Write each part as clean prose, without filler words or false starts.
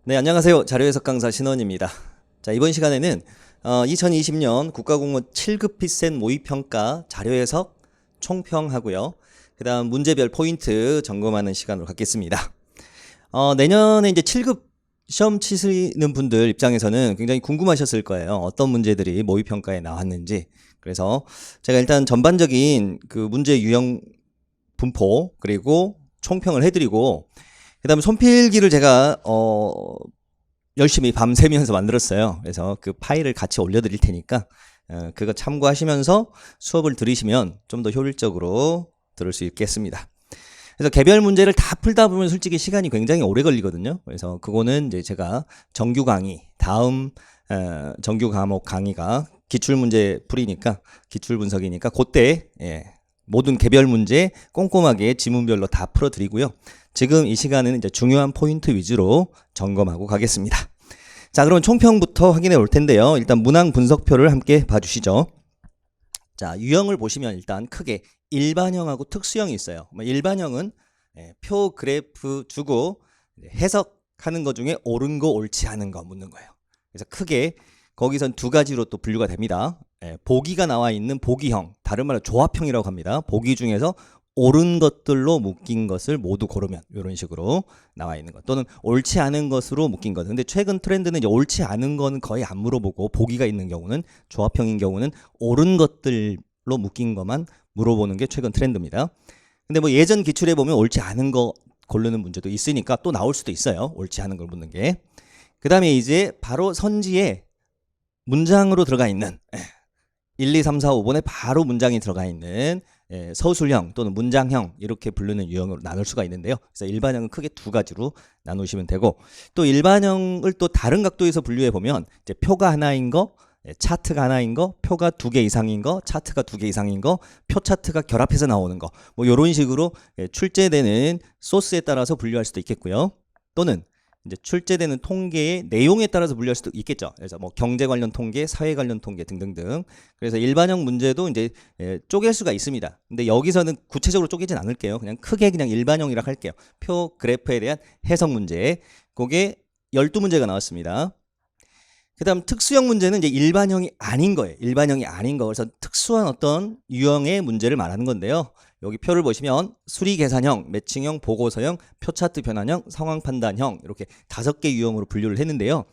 네, 안녕하세요. 자료해석 강사 신원입니다. 자, 이번 시간에는 2020년 국가공무원 7급 피센 모의평가 자료해석 총평하고요. 그 다음 문제별 포인트 점검하는 시간으로 갖겠습니다. 내년에 이제 7급 시험 치시는 분들 입장에서는 굉장히 궁금하셨을 거예요. 어떤 문제들이 모의평가에 나왔는지. 그래서 제가 일단 전반적인 그 문제 유형 분포 그리고 총평을 해드리고, 그 다음에 손필기를 제가 열심히 밤새면서 만들었어요. 그래서 그 파일을 같이 올려드릴 테니까 그거 참고하시면서 수업을 들으시면 좀 더 효율적으로 들을 수 있겠습니다. 그래서 개별 문제를 다 풀다 보면 솔직히 시간이 굉장히 오래 걸리거든요. 그래서 그거는 이제 제가 정규 강의, 다음 정규 과목 강의가 기출문제 풀이니까, 기출 분석이니까 그때 모든 개별 문제 꼼꼼하게 지문별로 다 풀어드리고요. 지금 이 시간은 이제 중요한 포인트 위주로 점검하고 가겠습니다. 자, 그럼 총평부터 확인해 올 텐데요. 일단 문항 분석표를 함께 봐주시죠. 자, 유형을 보시면 일단 크게 일반형하고 특수형이 있어요. 일반형은 표 그래프 주고 해석하는 것 중에 옳은 거 옳지 않은 거 묻는 거예요. 그래서 크게 거기선 두 가지로 또 분류가 됩니다. 보기가 나와 있는 보기형, 다른 말로 조합형이라고 합니다. 보기 중에서 옳은 것들로 묶인 것을 모두 고르면, 이런 식으로 나와 있는 것, 또는 옳지 않은 것으로 묶인 것. 근데 최근 트렌드는 이제 옳지 않은 건 거의 안 물어보고, 보기가 있는 경우는, 조합형인 경우는 옳은 것들로 묶인 것만 물어보는 게 최근 트렌드입니다. 근데 뭐 예전 기출에 보면 옳지 않은 거 고르는 문제도 있으니까 또 나올 수도 있어요. 옳지 않은 걸 묻는 게. 그 다음에 이제 바로 선지에 문장으로 들어가 있는 1, 2, 3, 4, 5번에 바로 문장이 들어가 있는 서술형 또는 문장형, 이렇게 부르는 유형으로 나눌 수가 있는데요. 그래서 일반형은 크게 두 가지로 나누시면 되고, 또 일반형을 또 다른 각도에서 분류해 보면 이제 표가 하나인 거, 차트가 하나인 거, 표가 두 개 이상인 거, 차트가 두 개 이상인 거, 표 차트가 결합해서 나오는 거, 뭐 이런 식으로 출제되는 소스에 따라서 분류할 수도 있겠고요. 또는 이제 출제되는 통계의 내용에 따라서 분류할 수도 있겠죠. 그래서 뭐 경제 관련 통계, 사회 관련 통계 등등등. 그래서 일반형 문제도 이제 쪼갤 수가 있습니다. 근데 여기서는 구체적으로 쪼개진 않을게요. 그냥 크게 그냥 일반형이라고 할게요. 표 그래프에 대한 해석 문제. 그게 12문제가 나왔습니다. 그 다음 특수형 문제는 이제 일반형이 아닌 거예요. 일반형이 아닌 거. 그래서 특수한 어떤 유형의 문제를 말하는 건데요. 여기 표를 보시면 수리 계산형, 매칭형, 보고서형, 표 차트 변환형, 상황 판단형, 이렇게 5개 유형으로 분류를 했는데요.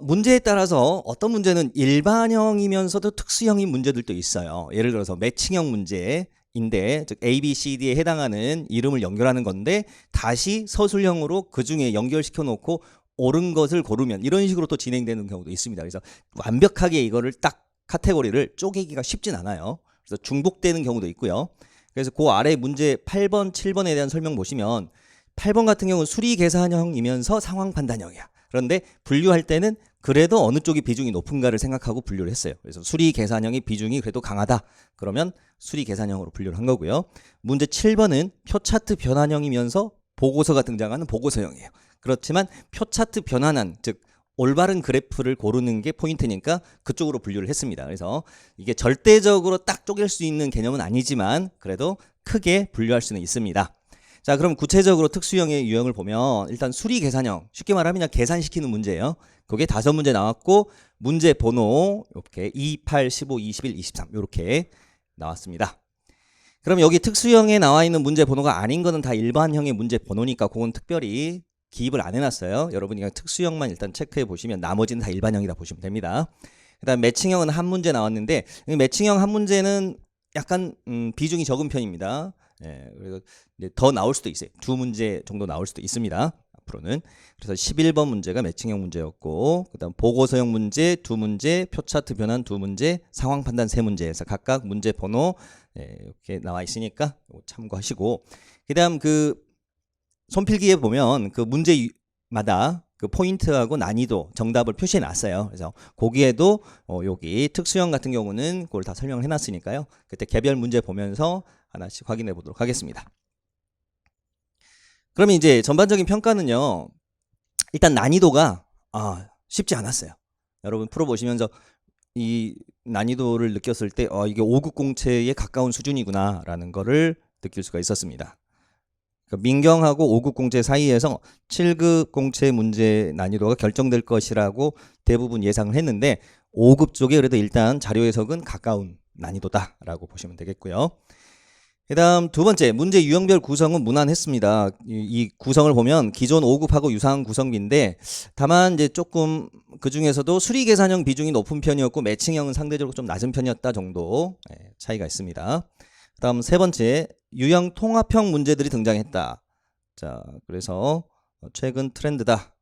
문제에 따라서 어떤 문제는 일반형이면서도 특수형인 문제들도 있어요. 예를 들어서 매칭형 문제인데, 즉 A, B, C, D에 해당하는 이름을 연결하는 건데 다시 서술형으로 그 중에 연결시켜 놓고 옳은 것을 고르면, 이런 식으로 또 진행되는 경우도 있습니다. 그래서 완벽하게 이거를 딱 카테고리를 쪼개기가 쉽진 않아요. 그래서 중복되는 경우도 있고요. 그래서 그 아래 문제 8번, 7번에 대한 설명 보시면 8번 같은 경우는 수리 계산형이면서 상황 판단형이야. 그런데 분류할 때는 그래도 어느 쪽이 비중이 높은가를 생각하고 분류를 했어요. 그래서 수리 계산형이 비중이 그래도 강하다. 그러면 수리 계산형으로 분류를 한 거고요. 문제 7번은 표 차트 변환형이면서 보고서가 등장하는 보고서형이에요. 그렇지만 표 차트 변환한, 즉 올바른 그래프를 고르는 게 포인트니까 그쪽으로 분류를 했습니다. 그래서 이게 절대적으로 딱 쪼갤 수 있는 개념은 아니지만 그래도 크게 분류할 수는 있습니다. 자, 그럼 구체적으로 특수형의 유형을 보면 일단 수리 계산형, 쉽게 말하면 그냥 계산시키는 문제예요. 그게 5문제 나왔고 문제 번호 이렇게 2, 8, 15, 21, 23 이렇게 나왔습니다. 그럼 여기 특수형에 나와 있는 문제 번호가 아닌 거는 다 일반형의 문제 번호니까 그건 특별히 기입을 안 해놨어요. 여러분이 그냥 특수형만 일단 체크해 보시면 나머지는 다 일반형이다 보시면 됩니다. 그 다음 매칭형은 한 문제 나왔는데, 매칭형 한 문제는 약간 비중이 적은 편입니다. 그래서 이제 더 나올 수도 있어요. 2문제 정도 나올 수도 있습니다. 앞으로는. 그래서 11번 문제가 매칭형 문제였고, 그 다음 보고서형 문제 2문제, 표차트 변환 2문제, 상황 판단 3문제에서 각각 문제 번호 이렇게 나와 있으니까 참고하시고, 그 다음 그 손필기에 보면 그 문제마다 그 포인트하고 난이도 정답을 표시해 놨어요. 그래서 거기에도 여기 특수형 같은 경우는 그걸 다 설명을 해놨으니까요. 그때 개별 문제 보면서 하나씩 확인해 보도록 하겠습니다. 그러면 이제 전반적인 평가는요. 일단 난이도가 쉽지 않았어요. 여러분 풀어보시면서 이 난이도를 느꼈을 때 이게 5급 공채에 가까운 수준이구나 라는 거를 느낄 수가 있었습니다. 그러니까 민경하고 5급 공채 사이에서 7급 공채 문제 난이도가 결정될 것이라고 대부분 예상을 했는데 5급 쪽에 그래도 일단 자료 해석은 가까운 난이도다라고 보시면 되겠고요. 그다음 두 번째, 문제 유형별 구성은 무난했습니다. 이 구성을 보면 기존 5급하고 유사한 구성비인데 다만 이제 조금 그 중에서도 수리 계산형 비중이 높은 편이었고 매칭형은 상대적으로 좀 낮은 편이었다 정도 차이가 있습니다. 그다음 세 번째, 유형 통합형 문제들이 등장했다. 자, 그래서 최근 트렌드다.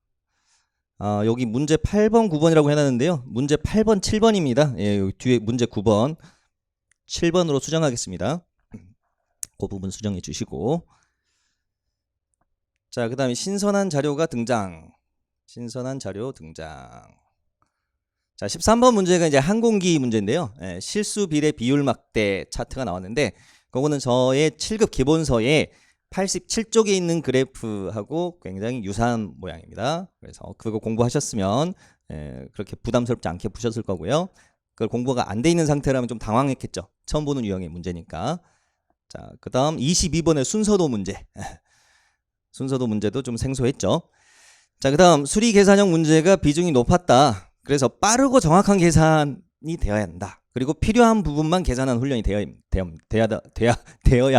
여기 문제 8번, 9번이라고 해놨는데요. 문제 8번, 7번입니다. 예, 여기 뒤에 문제 9번, 7번으로 수정하겠습니다. 그 부분 수정해 주시고. 자, 그 다음에 신선한 자료가 등장. 신선한 자료 등장. 자, 13번 문제가 이제 항공기 문제인데요. 예, 실수 비례 비율 막대 차트가 나왔는데 그거는 저의 7급 기본서에 87쪽에 있는 그래프하고 굉장히 유사한 모양입니다. 그래서 그거 공부하셨으면 그렇게 부담스럽지 않게 푸셨을 거고요. 그걸 공부가 안 돼 있는 상태라면 좀 당황했겠죠. 처음 보는 유형의 문제니까. 자, 그 다음 22번의 순서도 문제. 순서도 문제도 좀 생소했죠. 자, 그 다음 수리 계산형 문제가 비중이 높았다. 그래서 빠르고 정확한 계산이 되어야 한다. 그리고 필요한 부분만 계산하는 훈련이 되어야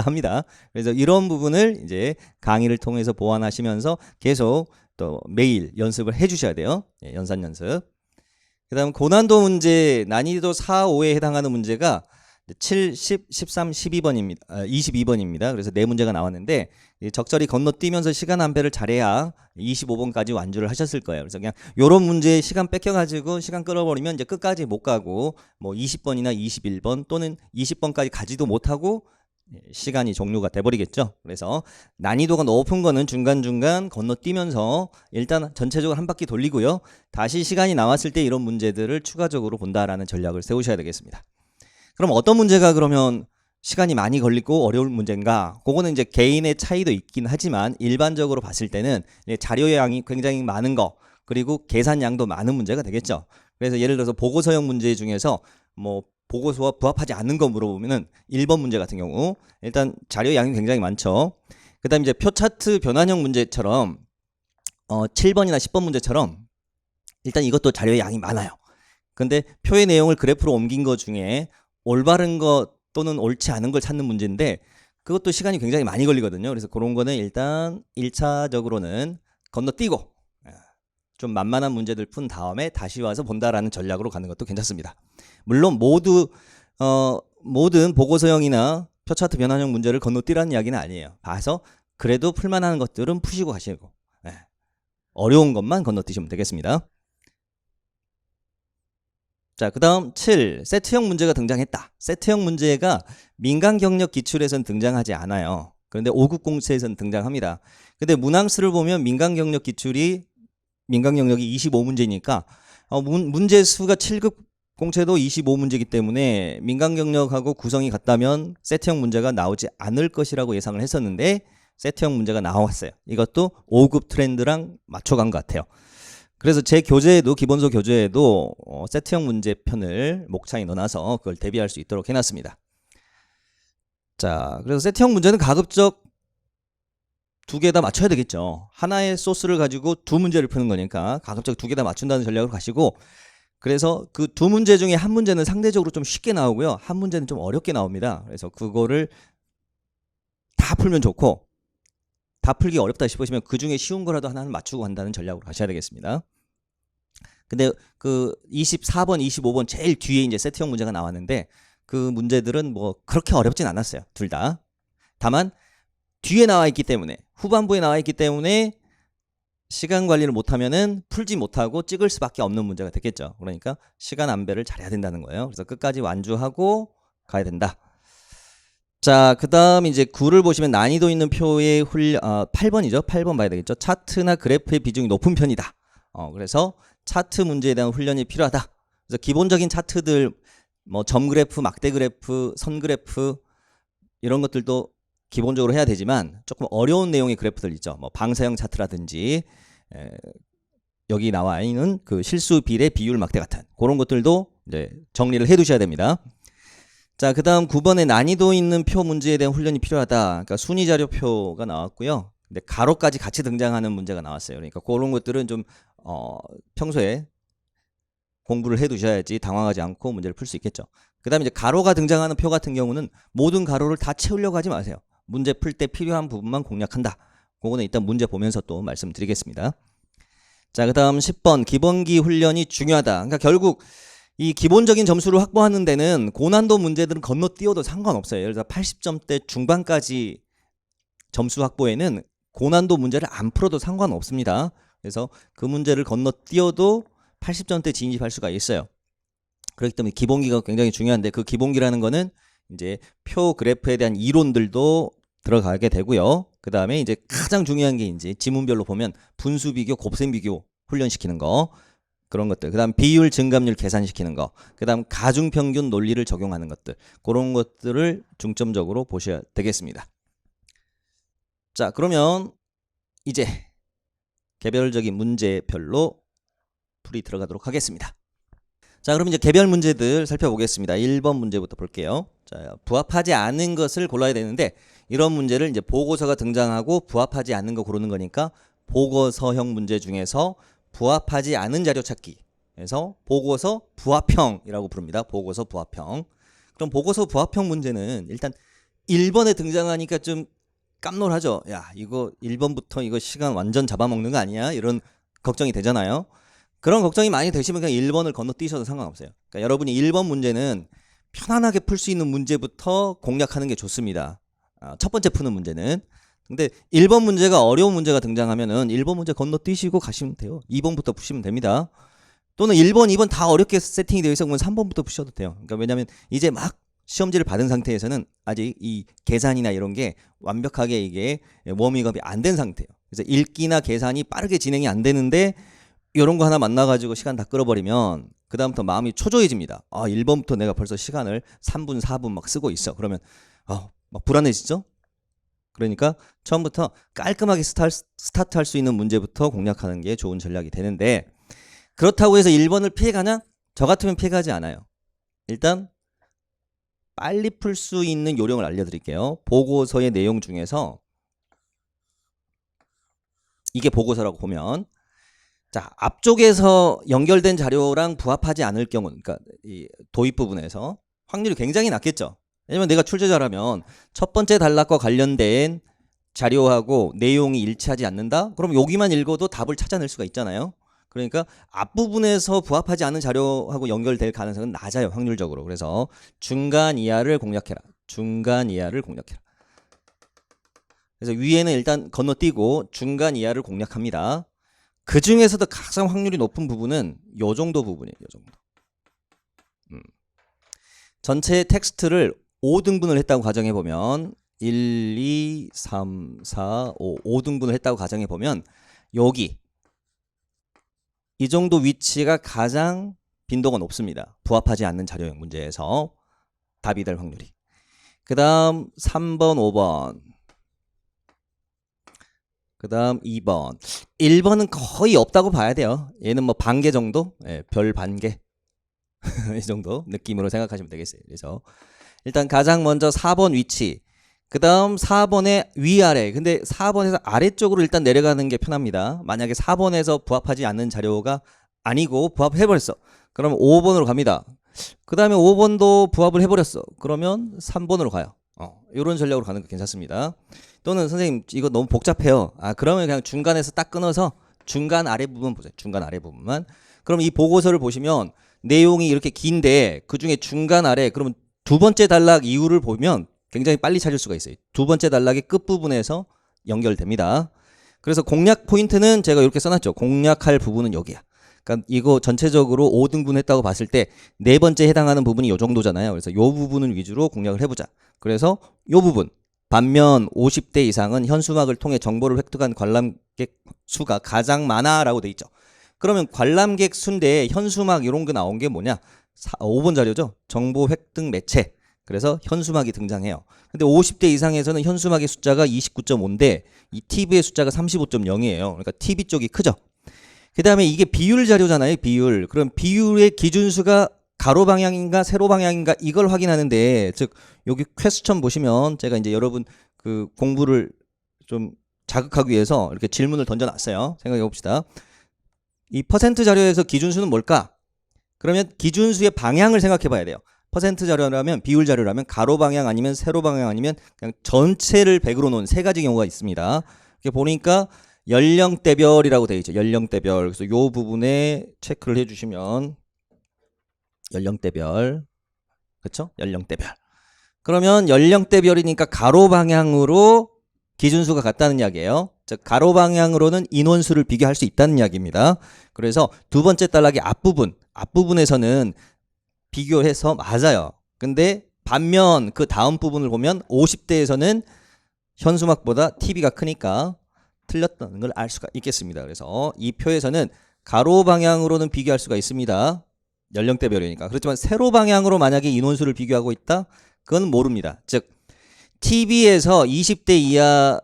합니다. 그래서 이런 부분을 이제 강의를 통해서 보완하시면서 계속 또 매일 연습을 해 주셔야 돼요. 예, 연산 연습. 그 다음 고난도 문제 난이도 4, 5에 해당하는 문제가 7, 10, 13, 12번입니다. 22번입니다. 그래서 네 문제가 나왔는데 적절히 건너뛰면서 시간 안배를 잘해야 25번까지 완주를 하셨을 거예요. 그래서 그냥 요런 문제에 시간 뺏겨가지고 시간 끌어버리면 이제 끝까지 못 가고 뭐 20번이나 21번 또는 20번까지 가지도 못하고 시간이 종료가 돼버리겠죠. 그래서 난이도가 높은 거는 중간중간 건너뛰면서 일단 전체적으로 한 바퀴 돌리고요. 다시 시간이 나왔을 때 이런 문제들을 추가적으로 본다라는 전략을 세우셔야 되겠습니다. 그럼 어떤 문제가 그러면 시간이 많이 걸리고 어려운 문제인가? 그거는 이제 개인의 차이도 있긴 하지만 일반적으로 봤을 때는 자료량이 굉장히 많은 거 그리고 계산량도 많은 문제가 되겠죠. 그래서 예를 들어서 보고서형 문제 중에서 뭐 보고서와 부합하지 않는 거 물어보면은 1번 문제 같은 경우 일단 자료량이 굉장히 많죠. 그 다음에 이제 표 차트 변환형 문제처럼 7번이나 10번 문제처럼 일단 이것도 자료량이 많아요. 근데 표의 내용을 그래프로 옮긴 것 중에 올바른 것 또는 옳지 않은 걸 찾는 문제인데 그것도 시간이 굉장히 많이 걸리거든요. 그래서 그런 거는 일단 1차적으로는 건너뛰고 좀 만만한 문제들 푼 다음에 다시 와서 본다라는 전략으로 가는 것도 괜찮습니다. 물론 모든 보고서형이나 표차트 변환형 문제를 건너뛰라는 이야기는 아니에요. 봐서 그래도 풀만한 것들은 푸시고 가시고 어려운 것만 건너뛰시면 되겠습니다. 자, 그 다음 7. 세트형 문제가 등장했다. 세트형 문제가 민간 경력 기출에선 등장하지 않아요. 그런데 5급 공채에선 등장합니다. 근데 문항수를 보면 민간 경력이 25문제니까 문제 수가 7급 공채도 25문제이기 때문에 민간 경력하고 구성이 같다면 세트형 문제가 나오지 않을 것이라고 예상을 했었는데 세트형 문제가 나왔어요. 이것도 5급 트렌드랑 맞춰간 것 같아요. 그래서 제 교재에도 기본서 교재에도 세트형 문제편을 목차에 넣어놔서 그걸 대비할 수 있도록 해놨습니다. 자, 그래서 세트형 문제는 가급적 두 개 다 맞춰야 되겠죠. 하나의 소스를 가지고 두 문제를 푸는 거니까 가급적 두 개 다 맞춘다는 전략으로 가시고 그래서 그 두 문제 중에 한 문제는 상대적으로 좀 쉽게 나오고요. 한 문제는 좀 어렵게 나옵니다. 그래서 그거를 다 풀면 좋고 다 풀기 어렵다 싶으시면 그 중에 쉬운 거라도 하나는 맞추고 간다는 전략으로 가셔야 되겠습니다. 근데 그 24번, 25번 제일 뒤에 이제 세트형 문제가 나왔는데 그 문제들은 뭐 그렇게 어렵진 않았어요. 둘 다. 다만 뒤에 나와 있기 때문에 후반부에 나와 있기 때문에 시간 관리를 못하면은 풀지 못하고 찍을 수밖에 없는 문제가 되겠죠. 그러니까 시간 안배를 잘해야 된다는 거예요. 그래서 끝까지 완주하고 가야 된다. 자, 그 다음 이제 9를 보시면 난이도 있는 표의 8번이죠. 8번 봐야 되겠죠. 차트나 그래프의 비중이 높은 편이다. 그래서 차트 문제에 대한 훈련이 필요하다. 그래서 기본적인 차트들 뭐 점 그래프, 막대 그래프, 선 그래프 이런 것들도 기본적으로 해야 되지만 조금 어려운 내용의 그래프들 있죠. 뭐 방사형 차트라든지 여기 나와 있는 그 실수 비례 비율 막대 같은 그런 것들도 이제 정리를 해 두셔야 됩니다. 자, 그 다음 9번에 난이도 있는 표 문제에 대한 훈련이 필요하다. 그러니까 순위 자료표가 나왔고요. 근데 가로까지 같이 등장하는 문제가 나왔어요. 그러니까 그런 것들은 좀 평소에 공부를 해 두셔야지 당황하지 않고 문제를 풀 수 있겠죠. 그 다음에 이제 가로가 등장하는 표 같은 경우는 모든 가로를 다 채우려고 하지 마세요. 문제 풀 때 필요한 부분만 공략한다. 그거는 일단 문제 보면서 또 말씀드리겠습니다. 자, 그 다음 10번 기본기 훈련이 중요하다. 그러니까 결국 이 기본적인 점수를 확보하는 데는 고난도 문제들은 건너뛰어도 상관없어요. 예를 들어 80점대 중반까지 점수 확보에는 고난도 문제를 안 풀어도 상관없습니다. 그래서 그 문제를 건너뛰어도 80점대 진입할 수가 있어요. 그렇기 때문에 기본기가 굉장히 중요한데 그 기본기라는 거는 이제 표 그래프에 대한 이론들도 들어가게 되고요. 그 다음에 이제 가장 중요한 게 이제 지문별로 보면 분수 비교, 곱셈 비교 훈련시키는 거. 그런 것들. 그 다음 비율 증감률 계산시키는 거. 그 다음 가중평균 논리를 적용하는 것들. 그런 것들을 중점적으로 보셔야 되겠습니다. 자, 그러면 이제 개별적인 문제별로 풀이 들어가도록 하겠습니다. 자, 그럼 이제 개별 문제들 살펴보겠습니다. 1번 문제부터 볼게요. 자, 부합하지 않은 것을 골라야 되는데 이런 문제를 이제 보고서가 등장하고 부합하지 않는 거 고르는 거니까 보고서형 문제 중에서 부합하지 않은 자료 찾기. 그래서 보고서 부합형이라고 부릅니다. 보고서 부합형. 그럼 보고서 부합형 문제는 일단 1번에 등장하니까 좀 깜놀하죠. 야, 이거 1번부터 이거 시간 완전 잡아먹는 거 아니야? 이런 걱정이 되잖아요. 그런 걱정이 많이 되시면 그냥 1번을 건너뛰셔도 상관없어요. 그러니까 여러분이 1번 문제는 편안하게 풀 수 있는 문제부터 공략하는 게 좋습니다. 첫 번째 푸는 문제는. 근데 1번 문제가 어려운 문제가 등장하면은 1번 문제 건너뛰시고 가시면 돼요. 2번부터 푸시면 됩니다. 또는 1번, 2번 다 어렵게 세팅이 되어 있으면 3번부터 푸셔도 돼요. 그러니까 왜냐면 이제 막 시험지를 받은 상태에서는 아직 이 계산이나 이런 게 완벽하게 이게 워밍업이 안 된 상태예요. 그래서 읽기나 계산이 빠르게 진행이 안 되는데 이런 거 하나 만나가지고 시간 다 끌어버리면 그 다음부터 마음이 초조해집니다. 1번부터 내가 벌써 시간을 3분, 4분 막 쓰고 있어. 그러면 막 불안해지죠? 그러니까 처음부터 깔끔하게 스타트할 수 있는 문제부터 공략하는 게 좋은 전략이 되는데 그렇다고 해서 1번을 피해가냐? 저 같으면 피해가지 않아요. 일단 빨리 풀 수 있는 요령을 알려드릴게요. 보고서의 내용 중에서 이게 보고서라고 보면 자, 앞쪽에서 연결된 자료랑 부합하지 않을 경우, 그러니까 이 도입 부분에서 확률이 굉장히 낮겠죠. 왜냐면 내가 출제자라면 첫 번째 단락과 관련된 자료하고 내용이 일치하지 않는다? 그럼 여기만 읽어도 답을 찾아낼 수가 있잖아요. 그러니까 앞부분에서 부합하지 않은 자료하고 연결될 가능성은 낮아요. 확률적으로. 그래서 중간 이하를 공략해라. 중간 이하를 공략해라. 그래서 위에는 일단 건너뛰고 중간 이하를 공략합니다. 그 중에서도 가장 확률이 높은 부분은 요 정도 부분이에요. 요 정도. 전체 텍스트를 5등분을 했다고 가정해보면 1, 2, 3, 4, 5, 5등분을 했다고 가정해보면 여기 이 정도 위치가 가장 빈도가 높습니다. 부합하지 않는 자료형 문제에서 답이 될 확률이. 그 다음 3번, 5번. 그 다음 2번. 1번은 거의 없다고 봐야 돼요. 얘는 뭐 반개 정도? 별 반개. 이 정도 느낌으로 생각하시면 되겠어요. 그래서 일단 가장 먼저 4번 위치. 그 다음 4번의 위아래. 근데 4번에서 아래쪽으로 일단 내려가는 게 편합니다. 만약에 4번에서 부합하지 않는 자료가 아니고 부합해버렸어. 그러면 5번으로 갑니다. 그 다음에 5번도 부합을 해버렸어. 그러면 3번으로 가요. 이런 전략으로 가는 거 괜찮습니다. 또는 선생님 이거 너무 복잡해요. 그러면 그냥 중간에서 딱 끊어서 중간 아래 부분 보세요. 중간 아래 부분만. 그럼 이 보고서를 보시면 내용이 이렇게 긴데 그 중에 중간 아래 그러면 두 번째 단락 이유를 보면 굉장히 빨리 찾을 수가 있어요. 두 번째 단락의 끝부분에서 연결됩니다. 그래서 공략 포인트는 제가 이렇게 써놨죠. 공략할 부분은 여기야. 그러니까 이거 전체적으로 5등분 했다고 봤을 때 네 번째 해당하는 부분이 이 정도잖아요. 그래서 이 부분을 위주로 공략을 해보자. 그래서 이 부분. 반면 50대 이상은 현수막을 통해 정보를 획득한 관람객 수가 가장 많아라고 돼 있죠. 그러면 관람객 수인데 현수막 이런 거 나온 게 뭐냐? 5번 자료죠. 정보 획득 매체. 그래서 현수막이 등장해요. 근데 50대 이상에서는 현수막의 숫자가 29.5인데 이 TV의 숫자가 35.0이에요. 그러니까 TV 쪽이 크죠. 그 다음에 이게 비율 자료잖아요. 비율. 그럼 비율의 기준수가 가로 방향인가 세로 방향인가 이걸 확인하는데, 즉 여기 퀘스천 보시면 제가 이제 여러분 그 공부를 좀 자극하기 위해서 이렇게 질문을 던져놨어요. 생각해 봅시다. 이 퍼센트 자료에서 기준수는 뭘까? 그러면 기준수의 방향을 생각해 봐야 돼요. 퍼센트 자료라면, 비율 자료라면 가로 방향 아니면 세로 방향 아니면 그냥 전체를 100으로 놓은 세 가지 경우가 있습니다. 이렇게 보니까 연령대별이라고 되어 있죠. 연령대별. 그래서 요 부분에 체크를 해주시면 연령대별, 그렇죠? 연령대별. 그러면 연령대별이니까 가로 방향으로 기준수가 같다는 이야기예요. 즉 가로 방향으로는 인원수를 비교할 수 있다는 이야기입니다. 그래서 두 번째 단락의 앞부분에서는 비교해서 맞아요. 근데 반면 그 다음 부분을 보면 50대에서는 현수막보다 TV가 크니까 틀렸다는 걸 알 수가 있겠습니다. 그래서 이 표에서는 가로 방향으로는 비교할 수가 있습니다. 연령대별이니까. 그렇지만 세로 방향으로 만약에 인원수를 비교하고 있다? 그건 모릅니다. 즉 TV에서 20대 이하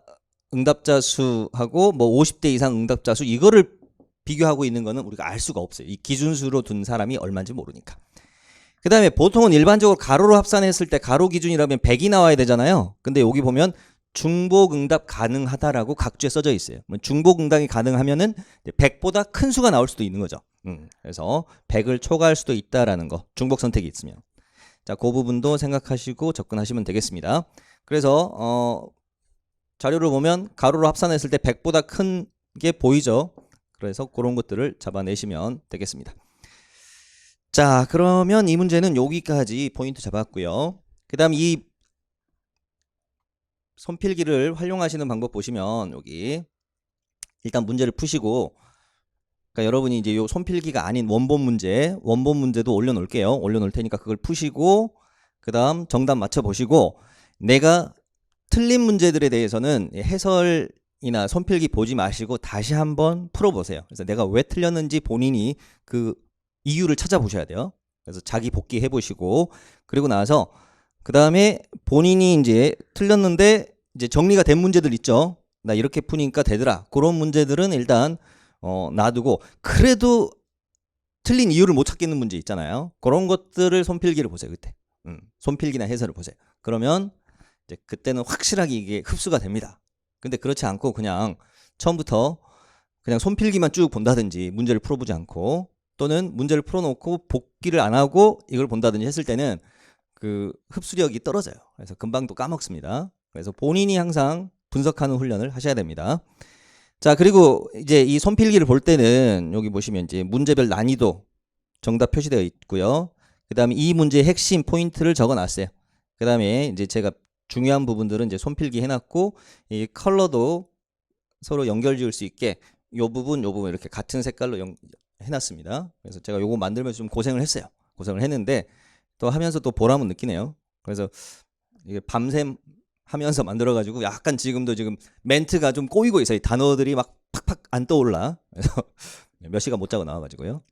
응답자 수하고 뭐 50대 이상 응답자 수 이거를 비교하고 있는 거는 우리가 알 수가 없어요. 이 기준수로 둔 사람이 얼마인지 모르니까. 그 다음에 보통은 일반적으로 가로로 합산했을 때 가로 기준이라면 100이 나와야 되잖아요. 근데 여기 보면 중복 응답 가능하다라고 각주에 써져 있어요. 중복 응답이 가능하면은 100보다 큰 수가 나올 수도 있는 거죠. 그래서 100을 초과할 수도 있다라는 거. 중복 선택이 있으면. 자, 그 부분도 생각하시고 접근하시면 되겠습니다. 그래서 자료를 보면 가로로 합산했을 때 100보다 큰 게 보이죠. 그래서 그런 것들을 잡아내시면 되겠습니다. 자, 그러면 이 문제는 여기까지 포인트 잡았고요. 그 다음 이 손필기를 활용하시는 방법 보시면 여기 일단 문제를 푸시고, 그러니까 여러분이 이제 요 손필기가 아닌 원본 문제도 올려놓을게요. 올려놓을 테니까 그걸 푸시고 그 다음 정답 맞춰보시고, 내가 틀린 문제들에 대해서는 해설이나 손필기 보지 마시고 다시 한번 풀어보세요. 그래서 내가 왜 틀렸는지 본인이 그 이유를 찾아보셔야 돼요. 그래서 자기 복귀 해보시고, 그리고 나서 그 다음에 본인이 이제 틀렸는데 이제 정리가 된 문제들 있죠. 나 이렇게 푸니까 되더라. 그런 문제들은 일단 놔두고, 그래도 틀린 이유를 못 찾겠는 문제 있잖아요. 그런 것들을 손필기를 보세요. 그때 손필기나 해설을 보세요. 그러면 이제 그때는 확실하게 이게 흡수가 됩니다. 근데 그렇지 않고 그냥 처음부터 그냥 손필기만 쭉 본다든지 문제를 풀어보지 않고, 또는 문제를 풀어놓고 복기를 안 하고 이걸 본다든지 했을 때는 그 흡수력이 떨어져요. 그래서 금방 또 까먹습니다. 그래서 본인이 항상 분석하는 훈련을 하셔야 됩니다. 자, 그리고 이제 이 손필기를 볼 때는 여기 보시면 이제 문제별 난이도 정답 표시되어 있고요. 그 다음에 이 문제의 핵심 포인트를 적어 놨어요. 그 다음에 이제 제가 중요한 부분들은 이제 손필기 해놨고, 이 컬러도 서로 연결 지을 수 있게 요 부분 이렇게 같은 색깔로 해놨습니다. 그래서 제가 요거 만들면서 좀 고생을 했어요. 고생을 했는데 또 하면서 또 보람은 느끼네요. 그래서 이게 밤샘 하면서 만들어가지고 약간 지금도 지금 멘트가 좀 꼬이고 있어요. 단어들이 막 팍팍 안 떠올라. 그래서 몇 시간 못 자고 나와가지고요.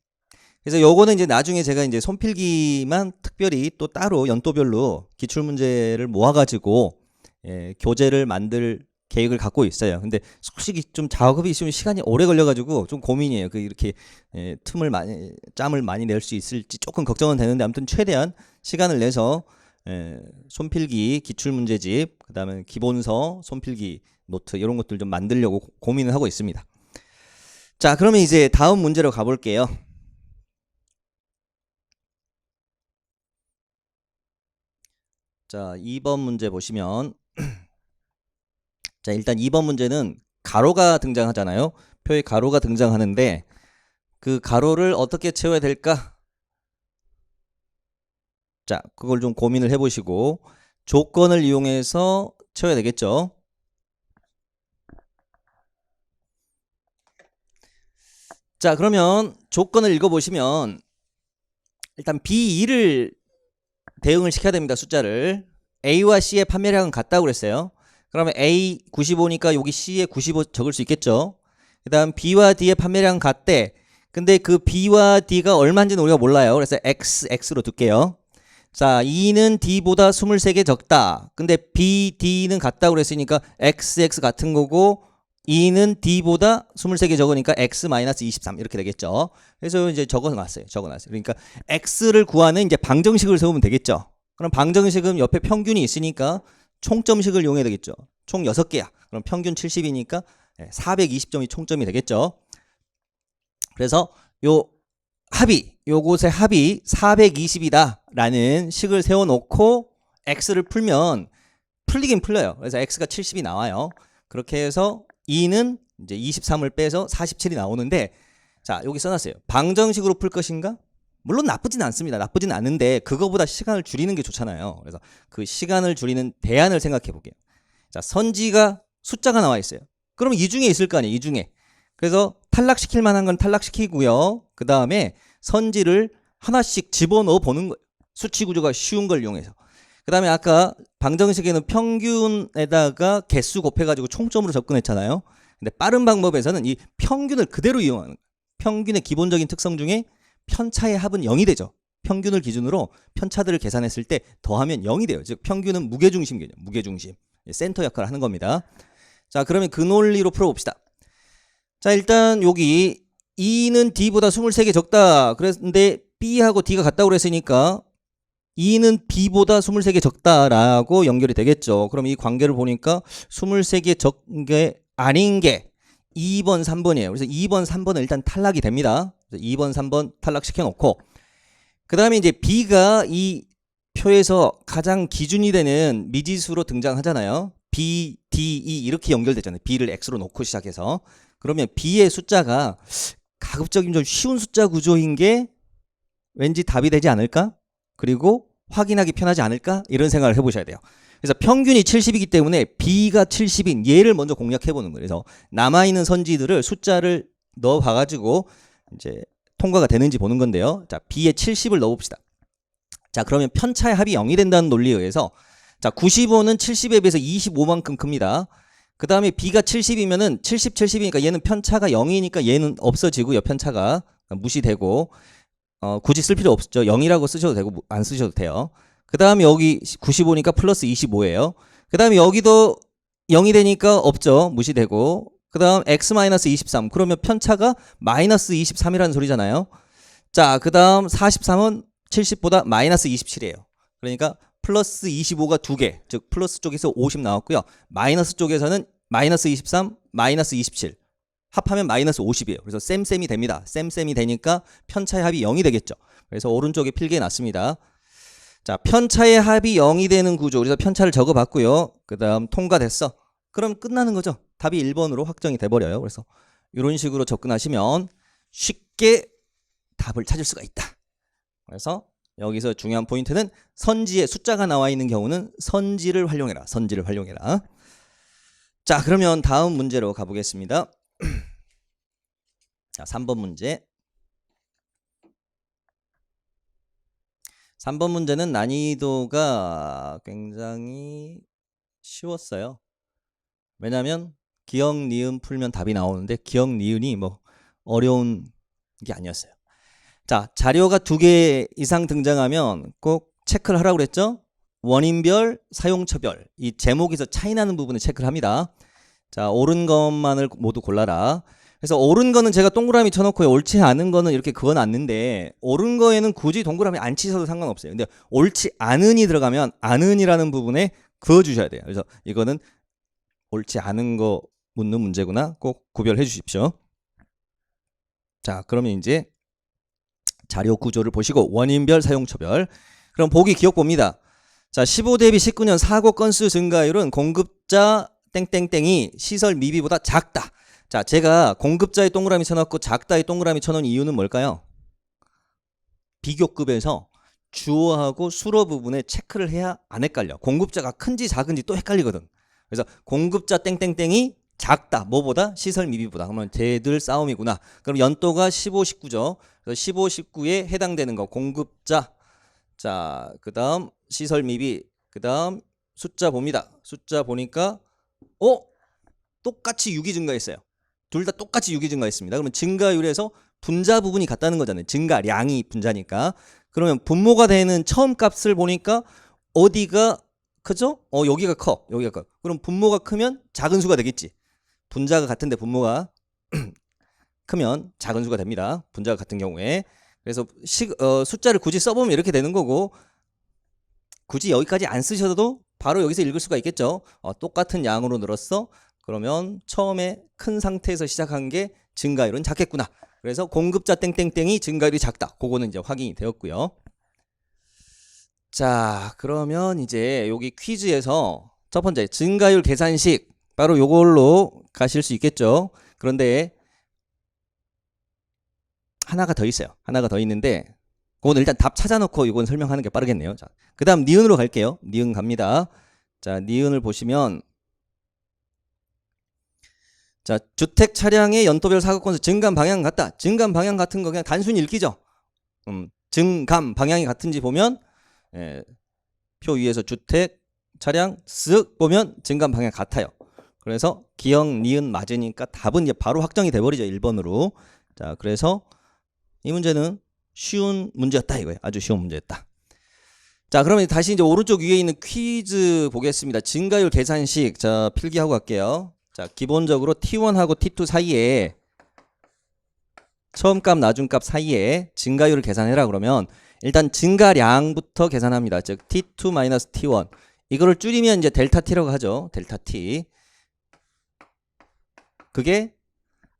그래서 요거는 이제 나중에 제가 이제 손필기만 특별히 또 따로 연도별로 기출문제를 모아가지고 교재를 만들 계획을 갖고 있어요. 근데 솔직히 좀 작업이 있으면 시간이 오래 걸려가지고 좀 고민이에요. 그 이렇게 짬을 많이 낼 수 있을지 조금 걱정은 되는데, 아무튼 최대한 시간을 내서 손필기 기출문제집, 그 다음에 기본서, 손필기 노트 이런 것들 좀 만들려고 고민을 하고 있습니다. 자, 그러면 이제 다음 문제로 가볼게요. 자, 2번 문제 보시면 자, 일단 2번 문제는 가로가 등장하잖아요. 표에 가로가 등장하는데 그 가로를 어떻게 채워야 될까? 자, 그걸 좀 고민을 해보시고 조건을 이용해서 채워야 되겠죠. 자, 그러면 조건을 읽어보시면 일단 B2를 대응을 시켜야 됩니다. 숫자를. A와 C의 판매량은 같다고 그랬어요. 그러면 A 95니까 여기 C에 95 적을 수 있겠죠. 그 다음 B와 D의 판매량 같대. 근데 그 B와 D가 얼마인지는 우리가 몰라요. 그래서 X로 둘게요. 자, E는 D보다 23개 적다. 근데 B, D는 같다고 그랬으니까 XX 같은 거고 E는 D보다 23개 적으니까 X-23 이렇게 되겠죠. 그래서 이제 적어놨어요. 그러니까 X를 구하는 이제 방정식을 세우면 되겠죠. 그럼 방정식은 옆에 평균이 있으니까 총점식을 이용해야 되겠죠. 총 6개야. 그럼 평균 70이니까 420점이 총점이 되겠죠. 그래서 요곳의 합이 420이다 라는 식을 세워놓고 X를 풀리긴 풀려요. 그래서 X가 70이 나와요. 그렇게 해서 E는 이제 23을 빼서 47이 나오는데, 자, 여기 써놨어요. 방정식으로 풀 것인가? 물론 나쁘진 않습니다. 나쁘진 않은데 그거보다 시간을 줄이는 게 좋잖아요. 그래서 그 시간을 줄이는 대안을 생각해 볼게요. 자, 선지가 숫자가 나와 있어요. 그러면 이 중에 있을 거 아니에요. 이 중에. 그래서 탈락시킬 만한 건 탈락시키고요. 그 다음에 선지를 하나씩 집어넣어 보는 거예요. 수치 구조가 쉬운 걸 이용해서. 그 다음에 아까 방정식에는 평균에다가 개수 곱해가지고 총점으로 접근했잖아요. 근데 빠른 방법에서는 이 평균을 그대로 이용하는 거예요. 평균의 기본적인 특성 중에 편차의 합은 0이 되죠. 평균을 기준으로 편차들을 계산했을 때 더하면 0이 돼요. 즉 평균은 무게중심 개념, 무게중심. 센터 역할을 하는 겁니다. 자, 그러면 그 논리로 풀어봅시다. 자, 일단 여기 E는 D보다 23개 적다. 그랬는데 B하고 D가 같다고 그랬으니까 E는 B보다 23개 적다라고 연결이 되겠죠. 그럼 이 관계를 보니까 23개 적은 게 아닌 게 2번, 3번이에요. 그래서 2번, 3번은 일단 탈락이 됩니다. 그래서 2번, 3번 탈락시켜 놓고, 그 다음에 이제 B가 이 표에서 가장 기준이 되는 미지수로 등장하잖아요. B, D, E 이렇게 연결되잖아요. B를 X로 놓고 시작해서. 그러면 B의 숫자가 가급적이면 좀 쉬운 숫자 구조인 게 왠지 답이 되지 않을까? 그리고 확인하기 편하지 않을까? 이런 생각을 해보셔야 돼요. 그래서 평균이 70이기 때문에 B가 70인 얘를 먼저 공략해보는 거예요. 그래서 남아있는 선지들을 숫자를 넣어봐가지고 이제 통과가 되는지 보는 건데요. 자, B에 70을 넣어봅시다. 자, 그러면 편차의 합이 0이 된다는 논리에 의해서, 자, 95는 70에 비해서 25만큼 큽니다. 그 다음에 B가 70이면은 70, 70이니까 얘는 편차가 0이니까 얘는 없어지고 옆편차가 무시되고, 굳이 쓸 필요 없죠. 0이라고 쓰셔도 되고 안 쓰셔도 돼요. 그 다음에 여기 95니까 플러스 25예요. 그 다음에 여기도 0이 되니까 없죠. 무시되고. 그 다음 x-23 그러면 편차가 마이너스 23이라는 소리잖아요. 자, 그 다음 43은 70보다 마이너스 27이에요. 그러니까 플러스 25가 2개, 즉 플러스 쪽에서 50 나왔고요. 마이너스 쪽에서는 마이너스 23, 마이너스 27 합하면 마이너스 50이에요. 그래서 쌤쌤이 됩니다. 쌤쌤이 되니까 편차의 합이 0이 되겠죠. 그래서 오른쪽에 필기해 놨습니다. 자, 편차의 합이 0이 되는 구조. 그래서 편차를 적어봤고요. 그 다음 통과됐어. 그럼 끝나는 거죠. 답이 1번으로 확정이 돼버려요. 그래서 이런 식으로 접근하시면 쉽게 답을 찾을 수가 있다. 그래서 여기서 중요한 포인트는 선지에 숫자가 나와 있는 경우는 선지를 활용해라. 선지를 활용해라. 자, 그러면 다음 문제로 가보겠습니다. 자, 3번 문제. 3번 문제는 난이도가 굉장히 쉬웠어요. 왜냐면 기억, 니은 풀면 답이 나오는데 기억, 니은이 뭐 어려운 게 아니었어요. 자, 자료가 2개 이상 등장하면 꼭 체크를 하라고 그랬죠? 원인별, 사용처별. 이 제목에서 차이나는 부분을 체크를 합니다. 자, 옳은 것만을 모두 골라라. 그래서 옳은 거는 제가 동그라미 쳐놓고요. 옳지 않은 거는 이렇게 그어놨는데 옳은 거에는 굳이 동그라미 안 치셔도 상관없어요. 근데 옳지 않은이 들어가면 않은이라는 부분에 그어주셔야 돼요. 그래서 이거는 옳지 않은 거 묻는 문제구나. 꼭 구별해 주십시오. 자, 그러면 이제 자료 구조를 보시고 원인별, 사용처별. 그럼 보기 기억 봅니다. 자, 15 대비 19년 사고 건수 증가율은 공급자 땡땡땡이 시설 미비보다 작다. 자, 제가 공급자의 동그라미 쳐놓고 작다의 동그라미 쳐놓은 이유는 뭘까요? 비교급에서 주어하고 수로 부분에 체크를 해야 안 헷갈려. 공급자가 큰지 작은지 또 헷갈리거든. 그래서 공급자 땡땡땡이 작다. 뭐보다? 시설 미비보다. 그러면 쟤들 싸움이구나. 그럼 연도가 15, 19죠. 그래서 15, 19에 해당되는 거 공급자. 자, 그 다음 시설 미비. 그 다음 숫자 봅니다. 숫자 보니까 똑같이 6이 증가했어요. 둘 다 똑같이 6이 증가했습니다. 그러면 증가율에서 분자 부분이 같다는 거잖아요. 증가량이 분자니까. 그러면 분모가 되는 처음 값을 보니까 어디가 크죠? 여기가 커. 여기가 커. 그럼 분모가 크면 작은 수가 되겠지. 분자가 같은데 분모가 크면 작은 수가 됩니다. 분자가 같은 경우에. 그래서 숫자를 굳이 써보면 이렇게 되는 거고, 굳이 여기까지 안 쓰셔도 바로 여기서 읽을 수가 있겠죠. 똑같은 양으로 늘었어. 그러면 처음에 큰 상태에서 시작한 게 증가율은 작겠구나. 그래서 공급자 땡땡땡이 증가율이 작다. 그거는 이제 확인이 되었고요. 자, 그러면 이제 여기 퀴즈에서 첫 번째 증가율 계산식 바로 요걸로 가실 수 있겠죠. 그런데 하나가 더 있어요. 하나가 더 있는데 그건 일단 답 찾아놓고 이건 설명하는 게 빠르겠네요. 자, 그 다음 니은으로 갈게요. 니은 갑니다. 자, 니은을 보시면 자, 주택 차량의 연도별 사고 건수 증감 방향 같다. 증감 방향 같은 거 그냥 단순히 읽기죠. 증감 방향이 같은지 보면 표 위에서 주택 차량 쓱 보면 증감 방향 같아요. 그래서 기역 니은 맞으니까 답은 이제 바로 확정이 돼 버리죠. 1번으로. 자, 그래서 이 문제는 쉬운 문제였다 이거예요. 아주 쉬운 문제였다. 자, 그러면 다시 이제 오른쪽 위에 있는 퀴즈 보겠습니다. 증가율 계산식. 자, 필기하고 갈게요. 자, 기본적으로 T1하고 T2 사이에 처음 값, 나중 값 사이에 증가율을 계산해라 그러면 일단 증가량부터 계산합니다. 즉 T2-T1. 이거를 줄이면 이제 델타 T라고 하죠. 델타 T. 그게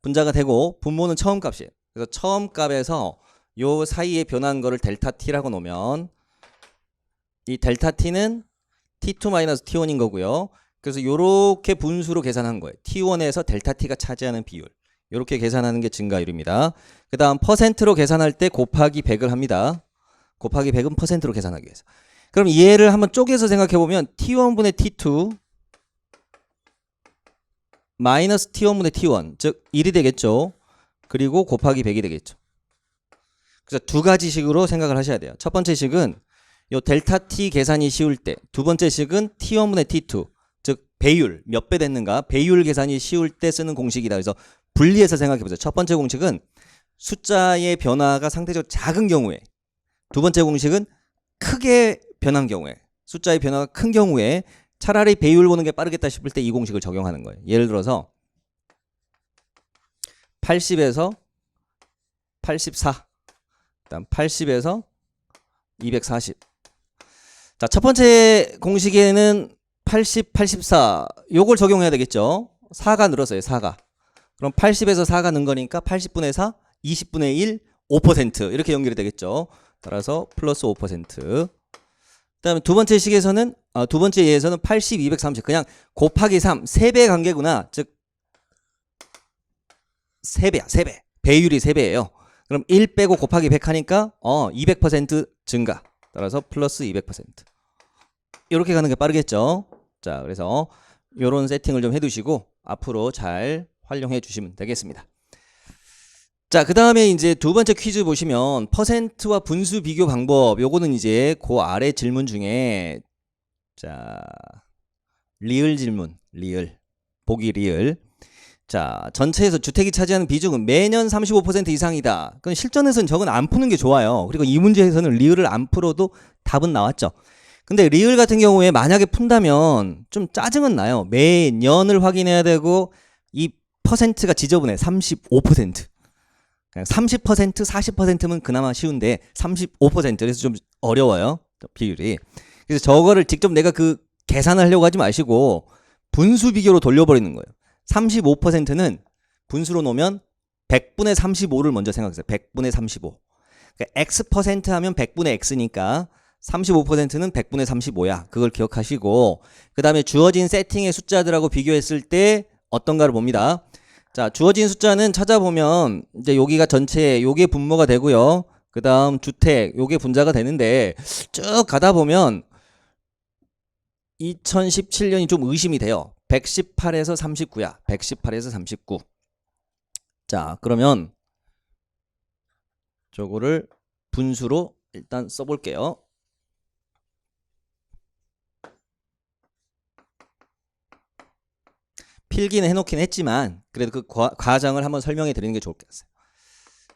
분자가 되고 분모는 처음 값이에요. 그래서 처음 값에서 요 사이에 변한 거를 델타 T라고 놓으면 이 델타 T는 T2-T1인 거고요. 그래서 요렇게 분수로 계산한 거예요. T1에서 델타 T가 차지하는 비율. 요렇게 계산하는 게 증가율입니다. 그 다음 퍼센트로 계산할 때 곱하기 100을 합니다. 곱하기 100은 퍼센트로 계산하기 위해서. 그럼 얘를 한번 쪼개서 생각해보면 T1분의 T2 마이너스 T1분의 T1 즉 1이 되겠죠. 그리고 곱하기 100이 되겠죠. 그래서 두 가지 식으로 생각을 하셔야 돼요. 첫 번째 식은 요 델타 T 계산이 쉬울 때, 두 번째 식은 T1분의 T2 즉 배율 몇 배 됐는가 배율 계산이 쉬울 때 쓰는 공식이다. 그래서 분리해서 생각해보세요. 첫 번째 공식은 숫자의 변화가 상대적으로 작은 경우에, 두 번째 공식은 크게 변한 경우에, 숫자의 변화가 큰 경우에 차라리 배율 보는 게 빠르겠다 싶을 때 이 공식을 적용하는 거예요. 예를 들어서 80에서 84, 그다음 80에서 240. 자, 첫 번째 공식에는 80, 84 요걸 적용해야 되겠죠. 4가 늘었어요. 4가. 그럼 80에서 4가 는 거니까 80분의 4, 20분의 1, 5% 이렇게 연결이 되겠죠. 따라서 플러스 5%. 그다음에 두 번째 식에서는 두 번째 예에서는 80, 230 그냥 곱하기 3 3배 관계구나. 즉 3배야. 3배. 배율이 3배예요. 그럼 1 빼고 곱하기 100 하니까 200% 증가. 따라서 플러스 200%. 이렇게 가는 게 빠르겠죠. 자, 그래서 요런 세팅을 좀 해두시고 앞으로 잘 활용해 주시면 되겠습니다. 자, 그 다음에 이제 두 번째 퀴즈 보시면 퍼센트와 분수 비교 방법, 요거는 이제 그 아래 질문 중에 자, 리을 질문, 리을, 보기 리을. 자, 전체에서 주택이 차지하는 비중은 매년 35% 이상이다. 그건 실전에서는 저건 안 푸는 게 좋아요. 그리고 이 문제에서는 리을을 안 풀어도 답은 나왔죠. 근데 리을 같은 경우에 만약에 푼다면 좀 짜증은 나요. 매년을 확인해야 되고 이 퍼센트가 지저분해. 35%. 그냥 30%, 40%면 그나마 쉬운데 35% 그래서 좀 어려워요. 비율이. 그래서 저거를 직접 내가 그 계산을 하려고 하지 마시고 분수 비교로 돌려버리는 거예요. 35%는 분수로 놓으면 100분의 35를 먼저 생각하세요. 100분의 35. 그러니까 X% 하면 100분의 X니까 35%는 100분의 35야. 그걸 기억하시고 그 다음에 주어진 세팅의 숫자들하고 비교했을 때 어떤가를 봅니다. 자, 주어진 숫자는 찾아보면 이제 여기가 전체 요게 분모가 되고요. 그 다음 주택 요게 분자가 되는데 쭉 가다 보면 2017년이 좀 의심이 돼요. 118에서 39야. 118에서 39. 자, 그러면 저거를 분수로 일단 써볼게요. 필기는 해놓긴 했지만 그래도 그 과정을 한번 설명해 드리는 게 좋을 것 같아요.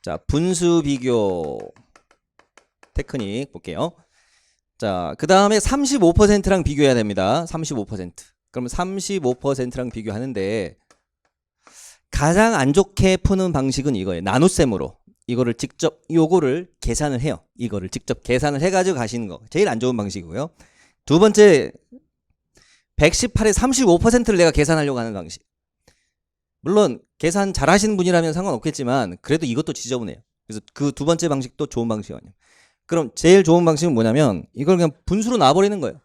자, 분수 비교 테크닉 볼게요. 자, 그 다음에 35%랑 비교해야 됩니다. 35%. 그럼 35%랑 비교하는데 가장 안 좋게 푸는 방식은 이거예요. 나눗셈으로. 이거를 직접 요거를 계산을 해요. 이거를 직접 계산을 해가지고 가시는 거. 제일 안 좋은 방식이고요. 두 번째 118에 35%를 내가 계산하려고 하는 방식. 물론 계산 잘 하시는 분이라면 상관없겠지만 그래도 이것도 지저분해요. 그래서 그 두 번째 방식도 좋은 방식이 아니에요. 그럼 제일 좋은 방식은 뭐냐면 이걸 그냥 분수로 놔버리는 거예요.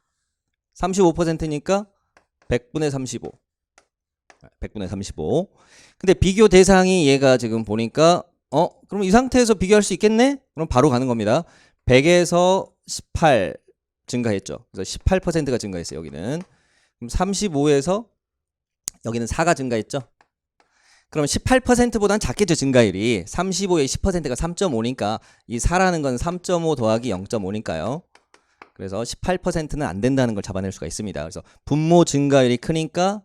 35%니까 100분의 35. 100분의 35. 근데 비교 대상이 얘가 지금 보니까 그럼 이 상태에서 비교할 수 있겠네? 그럼 바로 가는 겁니다. 100에서 18 증가했죠. 그래서 18%가 증가했어요. 여기는. 그럼 35에서 여기는 4가 증가했죠. 그럼 18%보다는 작겠죠. 증가율이. 35에 10%가 3.5니까 이 4라는 건 3.5 더하기 0.5니까요. 그래서 18%는 안 된다는 걸 잡아낼 수가 있습니다. 그래서 분모 증가율이 크니까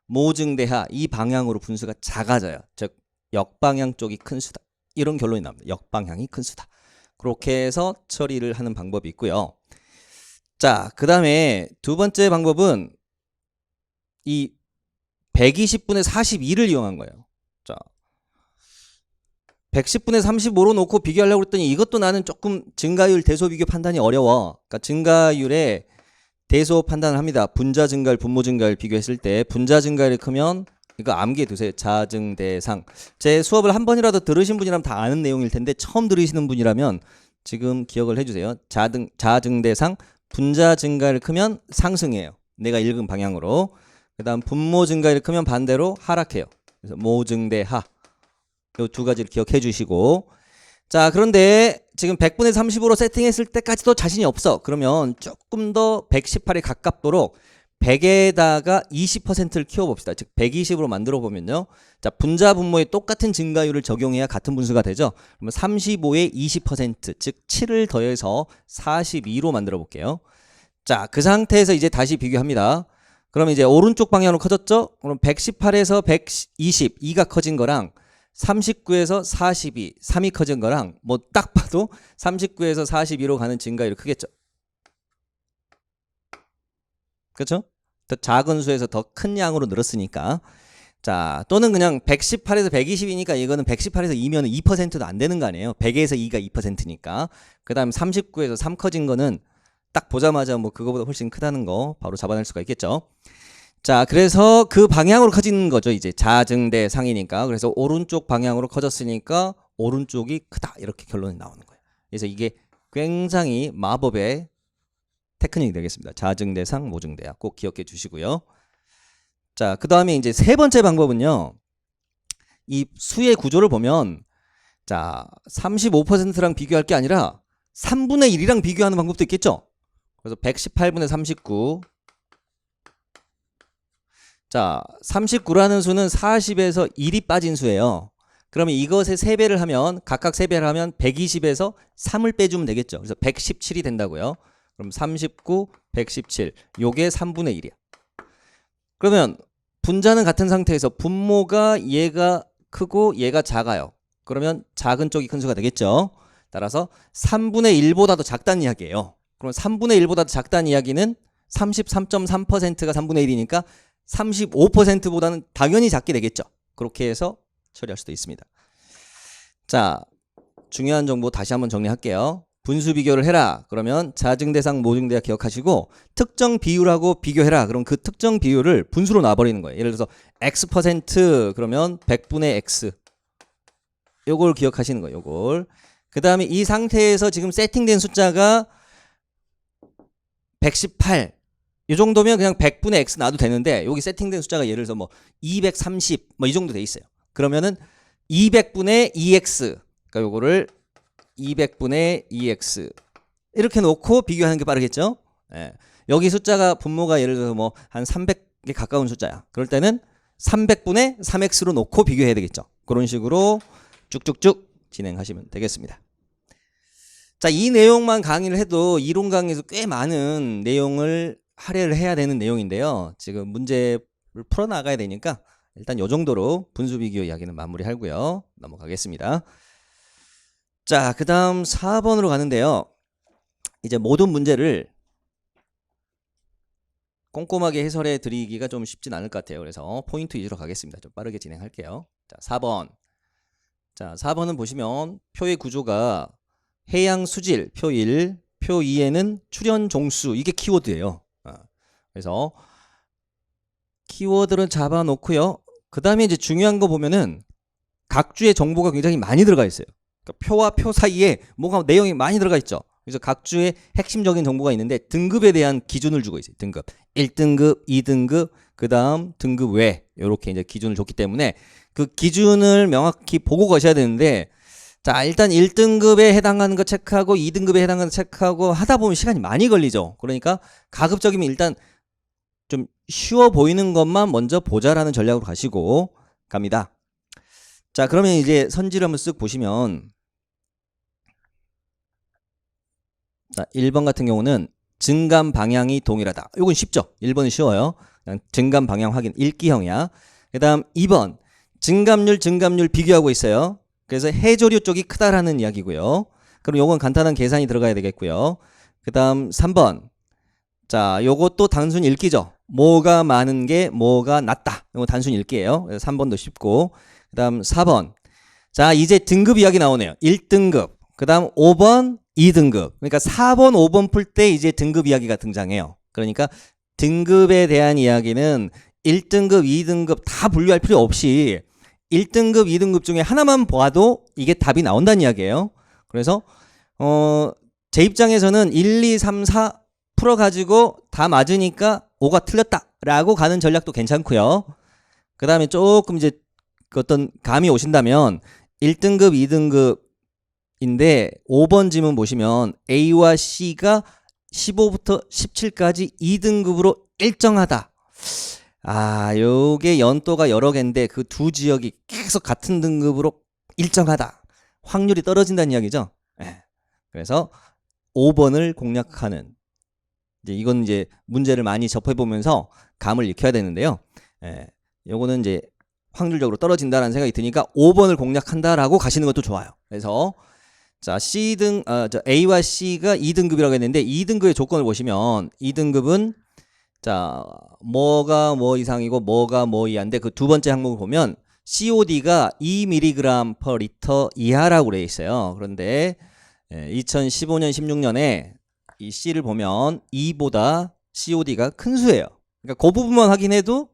모증대하 이 방향으로 분수가 작아져요. 즉 역방향 쪽이 큰 수다. 이런 결론이 나옵니다. 역방향이 큰 수다. 그렇게 해서 처리를 하는 방법이 있고요. 자, 그 다음에 두 번째 방법은 이 120분의 42를 이용한 거예요. 자, 110분의 35로 놓고 비교하려고 했더니 이것도 나는 조금 증가율 대소 비교 판단이 어려워. 그러니까 증가율에 대소 판단을 합니다. 분자 증가율, 분모 증가율 비교했을 때 분자 증가율이 크면 이거 암기해 두세요. 자증 대상. 제 수업을 한 번이라도 들으신 분이라면 다 아는 내용일 텐데 처음 들으시는 분이라면 지금 기억을 해주세요. 자증 대상 분자 증가율이 크면 상승해요. 내가 읽은 방향으로. 그 다음 분모 증가율이 크면 반대로 하락해요. 그래서 모증대하. 이 두 가지를 기억해 주시고. 자, 그런데 지금 100분의 35로 세팅했을 때까지도 자신이 없어. 그러면 조금 더 118에 가깝도록 100에다가 20%를 키워봅시다. 즉 120으로 만들어 보면요. 자, 분자 분모에 똑같은 증가율을 적용해야 같은 분수가 되죠. 그러면 35에 20%, 즉 7을 더해서 42로 만들어 볼게요. 자, 그 상태에서 이제 다시 비교합니다. 그럼 이제 오른쪽 방향으로 커졌죠? 그럼 118에서 120, 2가 커진 거랑 39에서 42, 3이 커진 거랑 뭐 딱 봐도 39에서 42로 가는 증가율이 크겠죠. 그렇죠? 더 작은 수에서 더 큰 양으로 늘었으니까. 자, 또는 그냥 118에서 120이니까 이거는 118에서 2면 2%도 안 되는 거 아니에요. 100에서 2가 2%니까. 그 다음 39에서 3 커진 거는 딱 보자마자 뭐 그거보다 훨씬 크다는 거 바로 잡아낼 수가 있겠죠. 자, 그래서 그 방향으로 커지는 거죠. 이제 자증대 상이니까. 그래서 오른쪽 방향으로 커졌으니까 오른쪽이 크다. 이렇게 결론이 나오는 거예요. 그래서 이게 굉장히 마법의 테크닉이 되겠습니다. 자증대상, 모증대하 꼭 기억해 주시고요. 자, 그 다음에 이제 세 번째 방법은요. 이 수의 구조를 보면 자, 35%랑 비교할 게 아니라 3분의 1이랑 비교하는 방법도 있겠죠. 그래서 118분의 39. 자, 39라는 수는 40에서 1이 빠진 수예요. 그러면 이것의 3배를 하면 각각 3배를 하면 120에서 3을 빼주면 되겠죠. 그래서 117이 된다고요. 그럼 39, 117 요게 3분의 1이야. 그러면 분자는 같은 상태에서 분모가 얘가 크고 얘가 작아요. 그러면 작은 쪽이 큰 수가 되겠죠. 따라서 3분의 1보다도 작다는 이야기예요. 그럼 3분의 1보다도 작다는 이야기는 33.3%가 3분의 1이니까 35%보다는 당연히 작게 되겠죠. 그렇게 해서 처리할 수도 있습니다. 자, 중요한 정보 다시 한번 정리할게요. 분수 비교를 해라. 그러면 자증대상, 모증대하 기억하시고 특정 비율하고 비교해라. 그럼 그 특정 비율을 분수로 놔버리는 거예요. 예를 들어서 x% 그러면 100분의 x. 요걸 기억하시는 거예요. 요걸. 그 다음에 이 상태에서 지금 세팅된 숫자가 118. 이 정도면 그냥 100분의 x 놔도 되는데 여기 세팅된 숫자가 예를 들어서 뭐 230 뭐 이 정도 돼 있어요. 그러면은 200분의 2x. 그러니까 요거를 200분의 2x 이렇게 놓고 비교하는 게 빠르겠죠. 예. 여기 숫자가 분모가 예를 들어서 뭐 한 300에 가까운 숫자야. 그럴 때는 300분의 3x로 놓고 비교해야 되겠죠. 그런 식으로 쭉쭉쭉 진행하시면 되겠습니다. 자, 이 내용만 강의를 해도 이론 강의에서 꽤 많은 내용을 할애를 해야 되는 내용인데요. 지금 문제를 풀어나가야 되니까 일단 이 정도로 분수 비교 이야기는 마무리하고요. 넘어가겠습니다. 자, 그 다음 4번으로 가는데요. 이제 모든 문제를 꼼꼼하게 해설해 드리기가 좀 쉽진 않을 것 같아요. 그래서 포인트 위주로 가겠습니다. 좀 빠르게 진행할게요. 자, 4번. 자, 4번은 보시면 표의 구조가 해양 수질, 표 1, 표 2에는 출현 종수, 이게 키워드예요. 그래서 키워드를 잡아 놓고요. 그 다음에 이제 중요한 거 보면은 각주의 정보가 굉장히 많이 들어가 있어요. 그러니까 표와 표 사이에 뭐가 내용이 많이 들어가 있죠. 그래서 각주의 핵심적인 정보가 있는데 등급에 대한 기준을 주고 있어요. 등급 1등급, 2등급, 그 다음 등급 외 이렇게 이제 기준을 줬기 때문에 그 기준을 명확히 보고 가셔야 되는데, 자, 일단 1등급에 해당하는 거 체크하고 2등급에 해당하는 거 체크하고 하다 보면 시간이 많이 걸리죠. 그러니까 가급적이면 일단 좀 쉬워 보이는 것만 먼저 보자라는 전략으로 가시고 갑니다. 자, 그러면 이제 선지를 한번 쓱 보시면, 자, 1번 같은 경우는 증감 방향이 동일하다. 이건 쉽죠. 1번은 쉬워요. 그냥 증감 방향 확인, 읽기형이야. 그 다음 2번 증감률 비교하고 있어요. 그래서 해조류 쪽이 크다라는 이야기고요. 그럼 요건 간단한 계산이 들어가야 되겠고요. 그 다음 3번, 자, 요것도 단순 읽기죠. 뭐가 많은 게 뭐가 낮다. 이거 단순 읽기예요. 그래서 3번도 쉽고. 그 다음 4번, 자, 이제 등급 이야기 나오네요. 1등급, 그 다음 5번 2등급. 그러니까 4번 5번 풀 때 이제 등급 이야기가 등장해요. 그러니까 등급에 대한 이야기는 1등급 2등급 다 분류할 필요 없이 1등급 2등급 중에 하나만 봐도 이게 답이 나온다는 이야기예요. 그래서 제 입장에서는 1, 2, 3, 4 풀어가지고 다 맞으니까 5가 틀렸다 라고 가는 전략도 괜찮고요. 그 다음에 조금 이제 어떤 감이 오신다면 1등급 2등급인데 5번 지문 보시면 A와 C가 15부터 17까지 2등급으로 일정하다. 아, 요게 연도가 여러 개인데 그 두 지역이 계속 같은 등급으로 일정하다. 확률이 떨어진다는 이야기죠. 그래서 5번을 공략하는, 이제 이건 이제 문제를 많이 접해보면서 감을 익혀야 되는데요. 요거는 이제 확률적으로 떨어진다라는 생각이 드니까 5번을 공략한다라고 가시는 것도 좋아요. 그래서 자, A와 C가 2등급이라고 했는데 2등급의 조건을 보시면 2등급은 자, 뭐가 뭐 이상이고 뭐가 뭐 이하인데 그 두 번째 항목을 보면 COD가 2mg per 리터 이하라고 되어 있어요. 그런데 2015년 16년에 이 C를 보면 2보다 COD가 큰 수예요. 그러니까 그 부분만 확인해도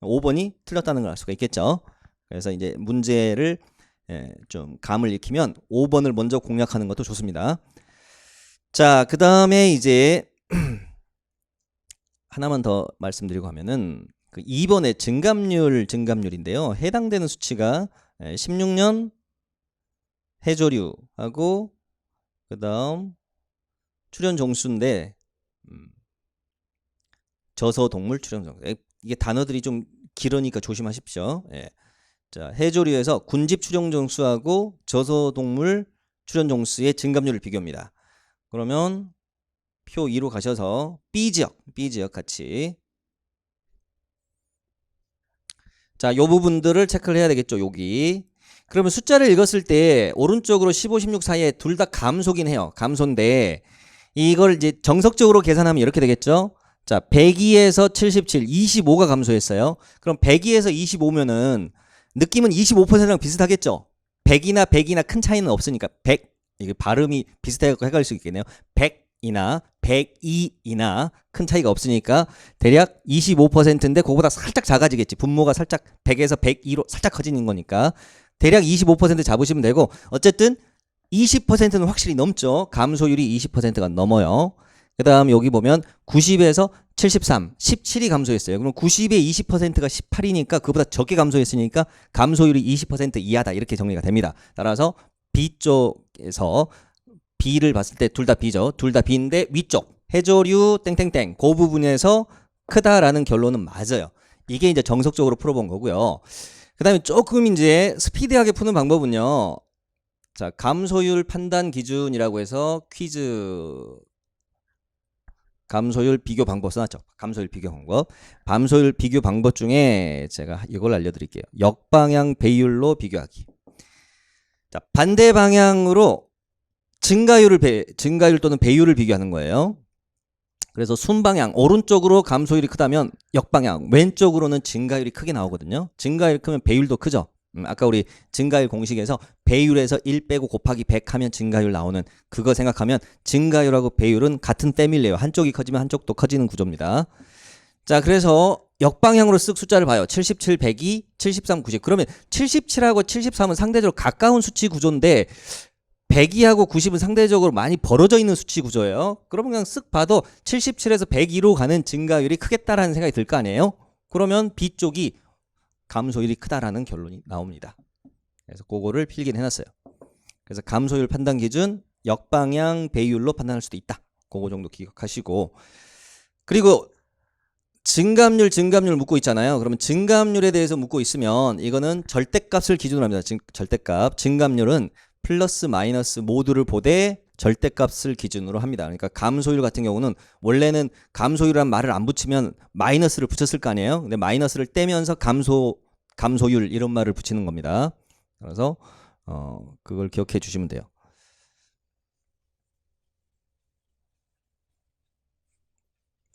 5번이 틀렸다는 걸 알 수가 있겠죠. 그래서 이제 문제를 좀 감을 익히면 5번을 먼저 공략하는 것도 좋습니다. 자, 그 다음에 이제 하나만 더 말씀드리고 하면은 그 2번의 증감률인데요. 해당되는 수치가 16년 해조류하고 그 다음 출현 종수인데 저서동물 출현 종수. 이게 단어들이 좀 길으니까 조심하십시오. 자, 해조류에서 군집 출현 종수하고 저서동물 출현 종수의 증감률을 비교합니다. 그러면 표 2로 가셔서 B지역 같이. 자, 요 부분들을 체크를 해야 되겠죠, 여기. 그러면 숫자를 읽었을 때 오른쪽으로 15, 16 사이에 둘 다 감소긴 해요. 감소인데 이걸 이제 정석적으로 계산하면 이렇게 되겠죠. 자, 102에서 77, 25가 감소했어요. 그럼 102에서 25면은 느낌은 25%랑 비슷하겠죠. 100이나 큰 차이는 없으니까 100, 이게 발음이 비슷해서 헷갈릴 수 있겠네요. 100이나 102이나 큰 차이가 없으니까 대략 25%인데 그거보다 살짝 작아지겠지. 분모가 살짝 100에서 102로 살짝 커지는 거니까 대략 25% 잡으시면 되고, 어쨌든 20%는 확실히 넘죠. 감소율이 20%가 넘어요. 그 다음 여기 보면 90에서 73, 17이 감소했어요. 그럼 90에 20%가 18이니까 그보다 적게 감소했으니까 감소율이 20% 이하다, 이렇게 정리가 됩니다. 따라서 B쪽에서 B를 봤을 때 둘 다 B죠. 둘 다 B인데 위쪽 해조류 땡땡땡 그 부분에서 크다라는 결론은 맞아요. 이게 이제 정석적으로 풀어본 거고요. 그 다음에 조금 이제 스피디하게 푸는 방법은요. 자, 감소율 판단 기준이라고 해서 퀴즈 감소율 비교 방법 써놨죠. 감소율 비교 방법. 감소율 비교 방법 중에 제가 이걸 알려드릴게요. 역방향 배율로 비교하기. 자, 반대 방향으로 증가율 또는 배율을 비교하는 거예요. 그래서 순방향 오른쪽으로 감소율이 크다면 역방향 왼쪽으로는 증가율이 크게 나오거든요. 증가율이 크면 배율도 크죠. 아까 우리 증가율 공식에서 배율에서 1 빼고 곱하기 100 하면 증가율 나오는 그거 생각하면 증가율하고 배율은 같은 패밀리예요. 한쪽이 커지면 한쪽도 커지는 구조입니다. 자, 그래서 역방향으로 쓱 숫자를 봐요. 77, 102, 73, 90. 그러면 77하고 73은 상대적으로 가까운 수치 구조인데 102하고 90은 상대적으로 많이 벌어져 있는 수치 구조예요. 그러면 그냥 쓱 봐도 77에서 102로 가는 증가율이 크겠다라는 생각이 들 거 아니에요? 그러면 B쪽이 감소율이 크다라는 결론이 나옵니다. 그래서 그거를 필기를 해놨어요. 그래서 감소율 판단 기준 역방향 배율로 판단할 수도 있다. 그거 정도 기억하시고, 그리고 증감률 묻고 있잖아요. 그러면 증감률에 대해서 묻고 있으면 이거는 절대값을 기준으로 합니다. 절대값. 증감률은 플러스 마이너스 모두를 보되 절대값을 기준으로 합니다. 그러니까 감소율 같은 경우는 원래는 감소율이란 말을 안 붙이면 마이너스를 붙였을 거 아니에요. 근데 마이너스를 떼면서 감소율 이런 말을 붙이는 겁니다. 그래서 그걸 기억해 주시면 돼요.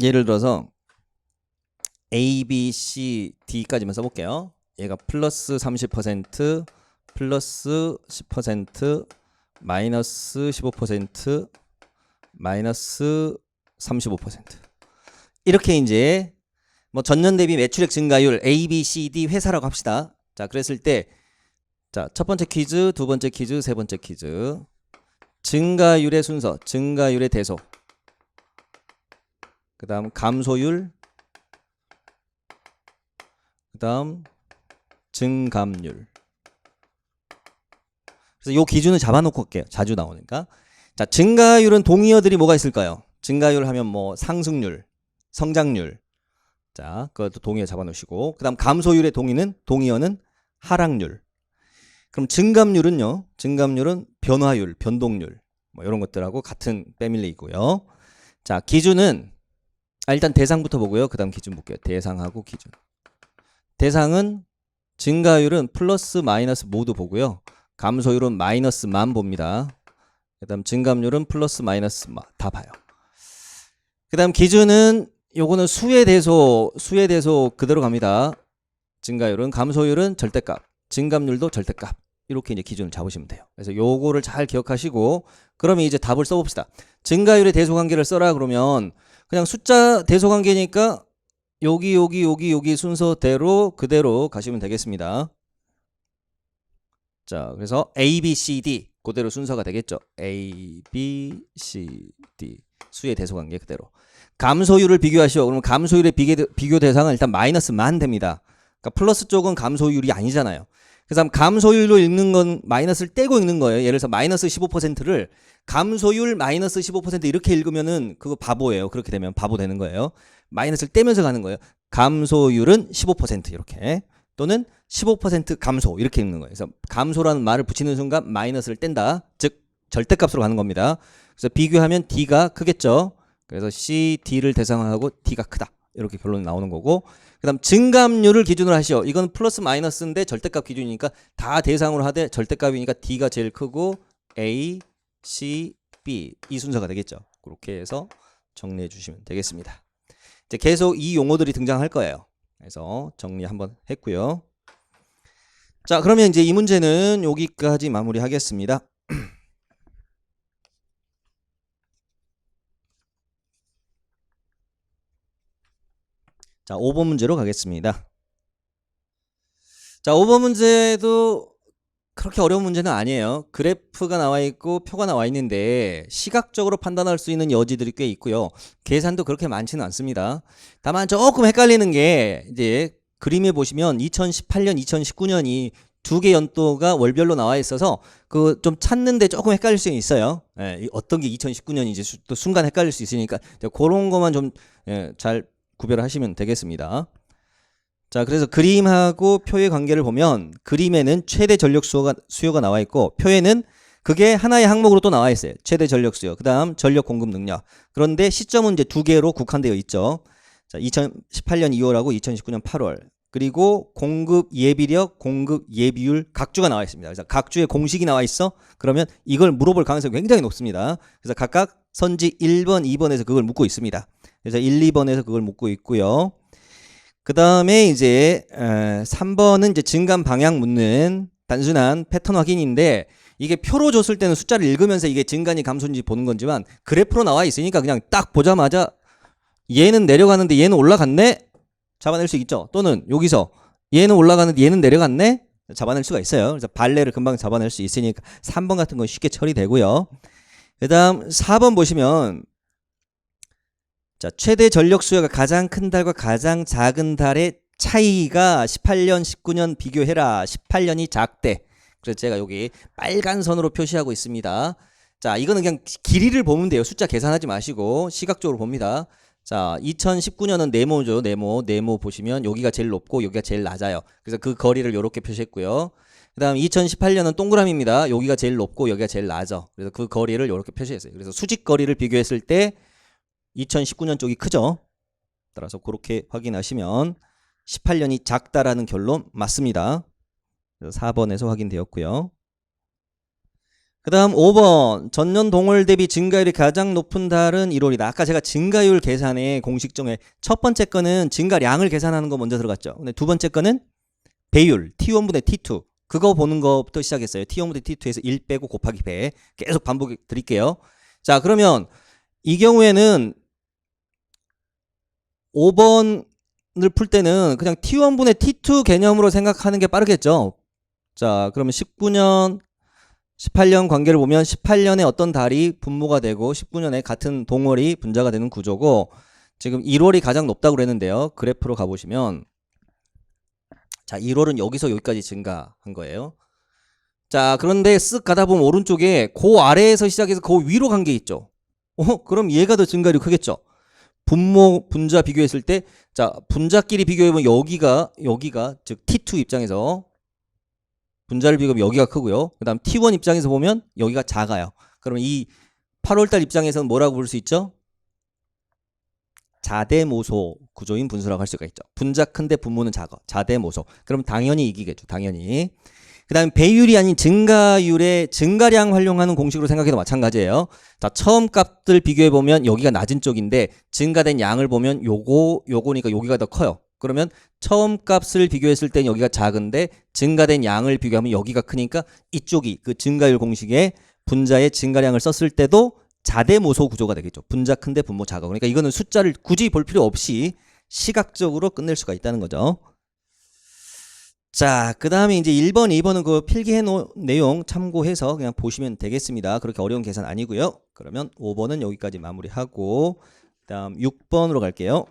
예를 들어서 A, B, C, D까지만 써볼게요. 얘가 플러스 30%, 플러스 10%, 마이너스 15%, 마이너스 35%. 이렇게 이제 뭐 전년 대비 매출액 증가율 A, B, C, D 회사라고 합시다. 자, 그랬을 때 자, 첫 번째 퀴즈, 두 번째 퀴즈, 세 번째 퀴즈. 증가율의 순서, 증가율의 대소. 그다음 감소율, 그다음 증감률. 그래서 요 기준을 잡아놓고 올게요. 자주 나오니까. 자, 증가율은 동의어들이 뭐가 있을까요? 증가율 하면 뭐 상승률, 성장률. 자, 그것도 동의어 잡아놓으시고. 그다음 감소율의 동의어는 하락률. 그럼 증감률은요? 증감률은 변화율, 변동률. 뭐 이런 것들하고 같은 패밀리이고요. 자, 기준은 일단 대상부터 보고요. 그다음 기준 볼게요. 대상하고 기준. 대상은 증가율은 플러스 마이너스 모두 보고요. 감소율은 마이너스만 봅니다. 그 다음 증감률은 플러스 마이너스 다 봐요. 그 다음 기준은 요거는 수의 대소 그대로 갑니다. 증가율은, 감소율은 절대값, 증감률도 절대값. 이렇게 이제 기준을 잡으시면 돼요. 그래서 요거를 잘 기억하시고, 그러면 이제 답을 써봅시다. 증가율의 대소관계를 써라 그러면 그냥 숫자 대소관계니까 여기 순서대로 그대로 가시면 되겠습니다. 자, 그래서 A, B, C, D 그대로 순서가 되겠죠. A, B, C, D 수의 대소관계 그대로. 감소율을 비교하시오. 그러면 감소율의 비교 대상은 일단 마이너스만 됩니다. 그러니까 플러스 쪽은 감소율이 아니잖아요. 그래서 감소율로 읽는 건 마이너스를 떼고 읽는 거예요. 예를 들어서 마이너스 15%를 감소율 마이너스 15% 이렇게 읽으면은 그거 바보예요. 그렇게 되면 바보 되는 거예요. 마이너스를 떼면서 가는 거예요. 감소율은 15% 이렇게, 또는 15% 감소 이렇게 읽는 거예요. 그래서 감소라는 말을 붙이는 순간 마이너스를 뗀다. 즉 절대값으로 가는 겁니다. 그래서 비교하면 D가 크겠죠. 그래서 C, D를 대상하고 D가 크다. 이렇게 결론이 나오는 거고, 그 다음 증감률을 기준으로 하시오. 이건 플러스 마이너스인데 절대값 기준이니까 다 대상으로 하되 절대값이니까 D가 제일 크고 A, C, B 이 순서가 되겠죠. 그렇게 해서 정리해 주시면 되겠습니다. 이제 계속 이 용어들이 등장할 거예요. 그래서 정리 한번 했고요. 자, 그러면 이제 이 문제는 여기까지 마무리하겠습니다. 자, 5번 문제로 가겠습니다. 자, 5번 문제도 그렇게 어려운 문제는 아니에요. 그래프가 나와 있고 표가 나와 있는데 시각적으로 판단할 수 있는 여지들이 꽤 있고요. 계산도 그렇게 많지는 않습니다. 다만 조금 헷갈리는 게 이제 그림에 보시면 2018년, 2019년이 두 개 연도가 월별로 나와 있어서 그 좀 찾는데 조금 헷갈릴 수 있어요. 예, 어떤 게 2019년인지 또 순간 헷갈릴 수 있으니까 그런 것만 좀 잘 구별하시면 되겠습니다. 자, 그래서 그림하고 표의 관계를 보면 그림에는 최대 전력 수요가 나와 있고 표에는 그게 하나의 항목으로 또 나와 있어요. 최대 전력 수요. 그 다음 전력 공급 능력. 그런데 시점은 이제 두 개로 국한되어 있죠. 자, 2018년 2월하고 2019년 8월. 그리고 공급 예비력, 공급 예비율 각주가 나와 있습니다. 그래서 각주의 공식이 나와 있어. 그러면 이걸 물어볼 가능성이 굉장히 높습니다. 그래서 각각 선지 1번, 2번에서 그걸 묻고 있습니다. 그래서 1, 2번에서 그걸 묻고 있고요. 그 다음에 이제 3번은 이제 증감 방향 묻는 단순한 패턴 확인인데, 이게 표로 줬을 때는 숫자를 읽으면서 이게 증가인지 감소인지 보는 건지만, 그래프로 나와 있으니까 그냥 딱 보자마자 얘는 내려가는데 얘는 올라갔네? 잡아낼 수 있죠. 또는 여기서 얘는 올라가는데 얘는 내려갔네? 잡아낼 수가 있어요. 그래서 발레를 금방 잡아낼 수 있으니까 3번 같은 건 쉽게 처리되고요. 그 다음 4번 보시면, 자, 최대 전력 수요가 가장 큰 달과 가장 작은 달의 차이가 18년, 19년 비교해라. 18년이 작대. 그래서 제가 여기 빨간 선으로 표시하고 있습니다. 자, 이거는 그냥 길이를 보면 돼요. 숫자 계산하지 마시고 시각적으로 봅니다. 자, 2019년은 네모죠. 네모 보시면 여기가 제일 높고 여기가 제일 낮아요. 그래서 그 거리를 이렇게 표시했고요. 그 다음 2018년은 동그라미입니다. 여기가 제일 높고 여기가 제일 낮아. 그래서 그 거리를 이렇게 표시했어요. 그래서 수직 거리를 비교했을 때 2019년 쪽이 크죠. 따라서 그렇게 확인하시면 18년이 작다라는 결론 맞습니다. 4번에서 확인되었고요. 그 다음 5번, 전년 동월 대비 증가율이 가장 높은 달은 1월이다. 아까 제가 증가율 계산의 공식정에 첫 번째 거는 증가량을 계산하는 거 먼저 들어갔죠. 근데 두 번째 거는 배율, T1분의 T2. 그거 보는 것부터 시작했어요. T1분의 T2에서 1 빼고 곱하기 배. 계속 반복해 드릴게요. 자, 그러면 이 경우에는 5번을 풀 때는 그냥 T1분의 T2 개념으로 생각하는 게 빠르겠죠. 자, 그러면 19년, 18년 관계를 보면 18년에 어떤 달이 분모가 되고 19년에 같은 동월이 분자가 되는 구조고, 지금 1월이 가장 높다고 그랬는데요. 그래프로 가보시면, 자, 1월은 여기서 여기까지 증가한 거예요. 자, 그런데 쓱 가다 보면 오른쪽에 그 아래에서 시작해서 그 위로 간 게 있죠. 그럼 얘가 더 증가율이 크겠죠. 분모, 분자 비교했을 때, 자, 분자끼리 비교해보면 여기가 즉 T2 입장에서 분자를 비교하면 여기가 크고요. 그 다음 T1 입장에서 보면 여기가 작아요. 그러면 이 8월달 입장에서는 뭐라고 부를 수 있죠? 자대모소 구조인 분수라고 할 수가 있죠. 분자 큰데 분모는 작아. 자대모소. 그럼 당연히 이기겠죠. 당연히. 그 다음에 배율이 아닌 증가율의 증가량 활용하는 공식으로 생각해도 마찬가지예요. 자, 처음 값들 비교해보면 여기가 낮은 쪽인데 증가된 양을 보면 요거니까 여기가 더 커요. 그러면 처음 값을 비교했을 땐 여기가 작은데 증가된 양을 비교하면 여기가 크니까 이쪽이 그 증가율 공식에 분자의 증가량을 썼을 때도 자대모소 구조가 되겠죠. 분자 큰데 분모 작아. 그러니까 이거는 숫자를 굳이 볼 필요 없이 시각적으로 끝낼 수가 있다는 거죠. 자, 그 다음에 이제 1번, 2번은 그 필기해 놓은 내용 참고해서 그냥 보시면 되겠습니다. 그렇게 어려운 계산 아니고요. 그러면 5번은 여기까지 마무리하고, 그 다음 6번으로 갈게요.